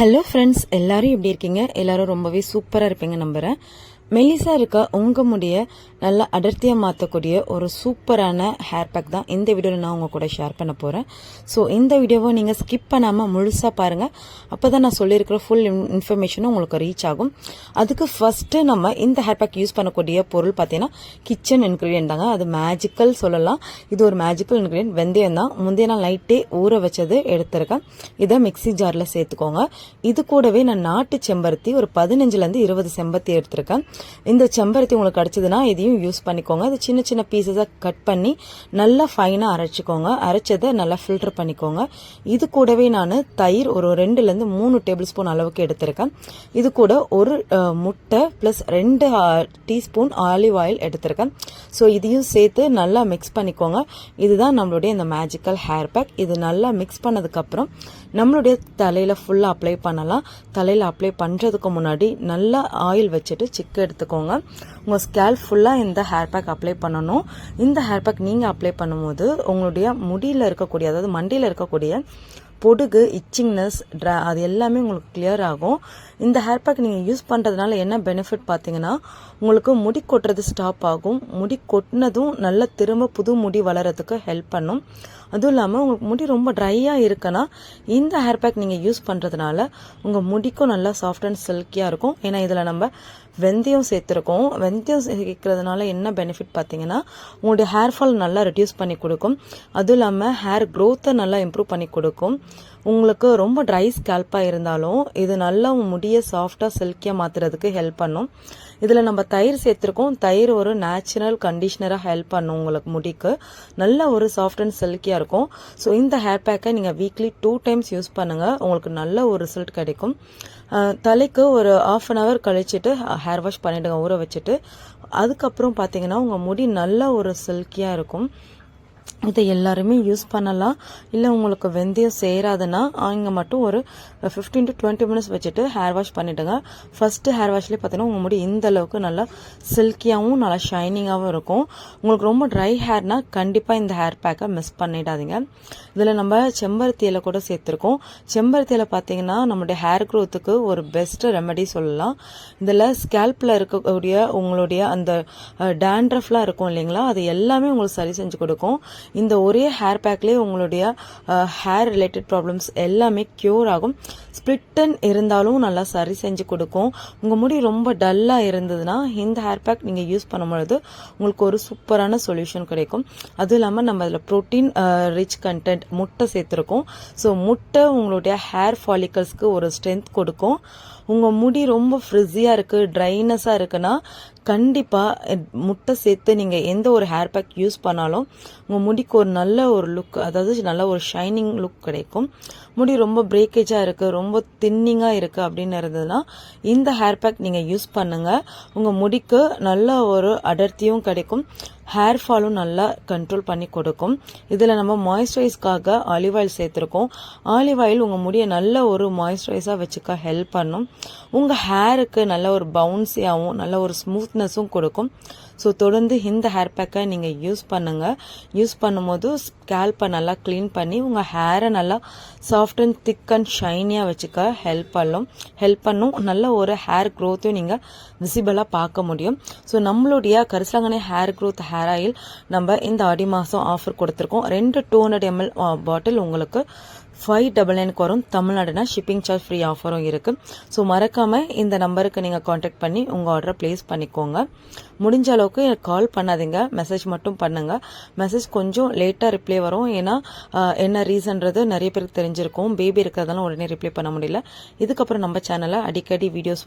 Hello friends, எல்லாரும் எப்படி இருக்கீங்க? எல்லாரும் ரொம்பவே சூப்பராக இருப்பீங்க நம்புகிறேன். மெல்லிசா இருக்க உங்கள் முடிய நல்லா அடர்த்தியாக மாற்றக்கூடிய ஒரு சூப்பரான ஹேர் பேக் தான் இந்த வீடியோவில் நான் உங்கள் கூட ஷேர் பண்ண போகிறேன். ஸோ இந்த வீடியோவை நீங்கள் ஸ்கிப் பண்ணாமல் முழுசாக பாருங்கள். அப்போ தான் நான் சொல்லியிருக்கிற ஃபுல் இன்ஃபர்மேஷனும் உங்களுக்கு ரீச் ஆகும். அதுக்கு ஃபஸ்ட்டு நம்ம இந்த ஹேர் பேக் யூஸ் பண்ணக்கூடிய பொருள் பார்த்தீங்கன்னா கிச்சன் இன்க்ரீடியன்ட் தாங்க. அது மேஜிக்கல் சொல்லலாம். இது ஒரு மேஜிக்கல் இன்க்ரீடியன்ட். வெந்தயம் தான். முந்தைய நாள் நைட்டே ஊற வச்சது எடுத்திருக்கேன். இதை மிக்சி ஜாரில் சேர்த்துக்கோங்க. இது கூடவே நான் நாட்டு செம்பருத்தி ஒரு 15லேருந்து 20 செம்பருத்தி எடுத்திருக்கேன். இந்த செம்பருத்தி உங்களுக்கு கிடைச்சதுன்னா இதையும் யூஸ் பண்ணிக்கோங்க. அது சின்ன சின்ன பீசஸாக கட் பண்ணி நல்லா ஃபைனாக அரைச்சிக்கோங்க. அரைச்சதை நல்லா ஃபில்டர் பண்ணிக்கோங்க. இது கூடவே நான் தயிர் ஒரு 2லேருந்து 3 டேபிள் ஸ்பூன் அளவுக்கு எடுத்திருக்கேன். இது கூட ஒரு முட்டை ப்ளஸ் 2 டீஸ்பூன் ஆலிவ் ஆயில் எடுத்திருக்கேன். ஸோ இதையும் சேர்த்து நல்லா மிக்ஸ் பண்ணிக்கோங்க. இதுதான் நம்மளுடைய இந்த மேஜிக்கல் ஹேர் பேக். இது நல்லா மிக்ஸ் பண்ணதுக்கப்புறம் நம்மளுடைய தலையில் ஃபுல்லாக அப்ளை பண்ணலாம். தலையில் அப்ளை பண்ணுறதுக்கு முன்னாடி நல்லா ஆயில் வச்சுட்டு எடுத்துக்கோங்க. உங்கள் ஸ்கேல்ப் ஃபுல்லாக இந்த ஹேர் பேக் அப்ளை பண்ணணும். இந்த ஹேர் பேக் நீங்கள் அப்ளை பண்ணும்போது உங்களுடைய முடியில் இருக்கக்கூடிய, அதாவது மண்டியில் இருக்கக்கூடிய பொடுகு, இச்சிங்னஸ், அது எல்லாமே உங்களுக்கு கிளியர் ஆகும். இந்த ஹேர் பேக் நீங்கள் யூஸ் பண்ணுறதுனால என்ன பெனிஃபிட் பார்த்தீங்கன்னா, உங்களுக்கு முடி கொட்டுறது ஸ்டாப் ஆகும். முடி கொட்டினதும் நல்லா திரும்ப புது முடி வளர்கிறதுக்கு ஹெல்ப் பண்ணும். அதுவும் இல்லாமல் உங்களுக்கு முடி ரொம்ப ட்ரையாக இருக்குன்னா இந்த ஹேர் பேக் நீங்கள் யூஸ் பண்ணுறதுனால உங்கள் முடிக்கும் நல்லா சாஃப்ட் அண்ட் சில்கியாக இருக்கும். ஏன்னா இதில் நம்ம வெந்தயம் சேர்த்துருக்கோம். வெந்தயம் சேர்க்கறதுனால என்ன பெனிஃபிட் பார்த்தீங்கன்னா, உங்களுடைய ஹேர் ஃபால் நல்லா ரெடியூஸ் பண்ணி கொடுக்கும். அதுவும் இல்லாமல் ஹேர் க்ரோத்தை நல்லா இம்ப்ரூவ் பண்ணி கொடுக்கும். உங்களுக்கு ரொம்ப ட்ரை ஸ்கேல்பாக இருந்தாலும் இது நல்லா முடியை சாஃப்டாக சில்கியாக மாற்றுறதுக்கு ஹெல்ப் பண்ணும். இதில் நம்ம தயிர் சேர்த்துருக்கோம். தயிர் ஒரு நேச்சுரல் கண்டிஷ்னராக ஹெல்ப் பண்ணும். உங்களுக்கு முடிக்கு நல்ல ஒரு சாஃப்ட் அண்ட் சில்கியாக இருக்கும். ஸோ இந்த ஹேர் பேக்கை நீங்கள் வீக்லி 2 டைம்ஸ் யூஸ் பண்ணுங்கள். உங்களுக்கு நல்ல ஒரு ரிசல்ட் கிடைக்கும். தலைக்கு ஒரு 1/2 hour கழிச்சிட்டு ஹேர் வாஷ் பண்ணிவிடுங்க, ஊற வச்சுட்டு. அதுக்கப்புறம் பார்த்தீங்கன்னா உங்கள் முடி நல்ல ஒரு சில்கியாக இருக்கும். இதை எல்லாருமே யூஸ் பண்ணலாம். இல்லை உங்களுக்கு வெந்தயம் சேராதுன்னா அவங்க மட்டும் ஒரு 15 to 20 minutes வச்சுட்டு ஹேர் வாஷ் பண்ணிவிடுங்க. ஃபஸ்ட்டு ஹேர் வாஷ்லேயே பார்த்தீங்கன்னா உங்கள் முடி இந்த அளவுக்கு நல்லா சில்கியாகவும் நல்லா ஷைனிங்காகவும் இருக்கும். உங்களுக்கு ரொம்ப ட்ரை ஹேர்னா கண்டிப்பாக இந்த ஹேர் பேக்கை மிஸ் பண்ணிடாதீங்க. இதில் நம்ம செம்பருத்தி இலை கூட சேர்த்துருக்கோம். செம்பருத்தி இலை பார்த்தீங்கன்னா நம்மளுடைய ஹேர் க்ரோத்துக்கு ஒரு பெஸ்ட் ரெமெடி சொல்லலாம். இதில் ஸ்கேல்பில் இருக்கக்கூடிய உங்களுடைய அந்த டேண்ட்ரஃப்லாம் இருக்கும் இல்லைங்களா, அது எல்லாமே உங்களுக்கு சரி செஞ்சு கொடுக்கும். இந்த ஒரே ஹேர் பேக்லேயே உங்களுடைய ஹேர் ரிலேட்டட் ப்ராப்ளம்ஸ் எல்லாமே க்யூர் ஆகும். ஸ்பிளிட்டன் இருந்தாலும் நல்லா சரி செஞ்சு கொடுக்கும். உங்கள் முடி ரொம்ப டல்லாக இருந்ததுன்னா இந்த ஹேர் பேக் நீங்கள் யூஸ் பண்ணும்பொழுது உங்களுக்கு ஒரு சூப்பரான சொல்யூஷன் கிடைக்கும். அதுவும் இல்லாமல் நம்ம அதில் ப்ரோட்டீன் ரிச் கண்டென்ட் முட்டை சேர்த்துருக்கோம். ஸோ முட்டை உங்களுடைய ஹேர் ஃபாலிக்கல்ஸ்க்கு ஒரு ஸ்ட்ரென்த் கொடுக்கும். உங்கள் முடி ரொம்ப ஃப்ரிஸியாக இருக்குது, ட்ரைனஸாக இருக்குன்னா கண்டிப்பாக முட்டை சேர்த்து நீங்கள் எந்த ஒரு ஹேர் பேக் யூஸ் பண்ணாலும் உங்கள் முடிக்கு ஒரு நல்ல ஒரு லுக், அதாவது நல்ல ஒரு ஷைனிங் லுக் கிடைக்கும். முடி ரொம்ப பிரேக்கேஜாக இருக்குது, ரொம்ப தின்னிங்காக இருக்குது அப்படின்னு இருந்ததுன்னா இந்த ஹேர் பேக் நீங்கள் யூஸ் பண்ணுங்கள். உங்கள் முடிக்கு நல்ல ஒரு அடர்த்தியும் கிடைக்கும். ஹேர் ஃபாலும் நல்லா கண்ட்ரோல் பண்ணி கொடுக்கும். இதில் நம்ம மாய்ஸ்சரைஸ்க்காக ஆலிவ் ஆயில் சேர்த்துருக்கோம். ஆலிவ் ஆயில் உங்கள் முடியை நல்ல ஒரு மாய்ஸ்சரைஸாக வச்சுக்க ஹெல்ப் பண்ணும். உங்கள் ஹேருக்கு நல்ல ஒரு பவுன்ஸியாகவும் நல்ல ஒரு ஸ்மூத்னஸும் கொடுக்கும். ஸோ தொடர்ந்து இந்த ஹேர் பேக்கை நீங்கள் யூஸ் பண்ணுங்கள். யூஸ் பண்ணும்போது ஸ்கேல்பை நல்லா க்ளீன் பண்ணி உங்கள் ஹேரை நல்லா சாஃப்ட் அண்ட் திக் அண்ட் ஷைனியாக வச்சுக்க ஹெல்ப் பண்ணும். நல்ல ஒரு ஹேர் க்ரோத்தையும் நீங்கள் விசிபிளாக பார்க்க முடியும். ஸோ நம்மளுடைய கரிசலாங்கண்ணி ஹேர் க்ரோத் ஹேர் ஆயில் நம்ம இந்த ஆடி மாதம் ஆஃபர் கொடுத்துருக்கோம். 2 200 ml பாட்டில் உங்களுக்கு 599 வரும். தமிழ்நாடுனா ஷிப்பிங் சார்ஜ் ஃப்ரீ ஆஃபரும் இருக்குது. ஸோ மறக்காமல் இந்த நம்பருக்கு நீங்கள் காண்டாக்ட் பண்ணி உங்கள் ஆர்டரை ப்ளேஸ் பண்ணிக்கோங்க. முடிஞ்ச அளவுக்கு எனக்கு கால் பண்ணாதீங்க, மெசேஜ் மட்டும் பண்ணுங்கள். மெசேஜ் கொஞ்சம் லேட்டாக ரிப்ளை வரும். ஏன்னா என்ன ரீசன்றது நிறைய பேருக்கு தெரிஞ்சிருக்கும். பேபி இருக்கிறதெல்லாம் உடனே ரிப்ளை பண்ண முடியல. இதுக்கப்புறம் நம்ம சேனலில் அடிக்கடி வீடியோஸ்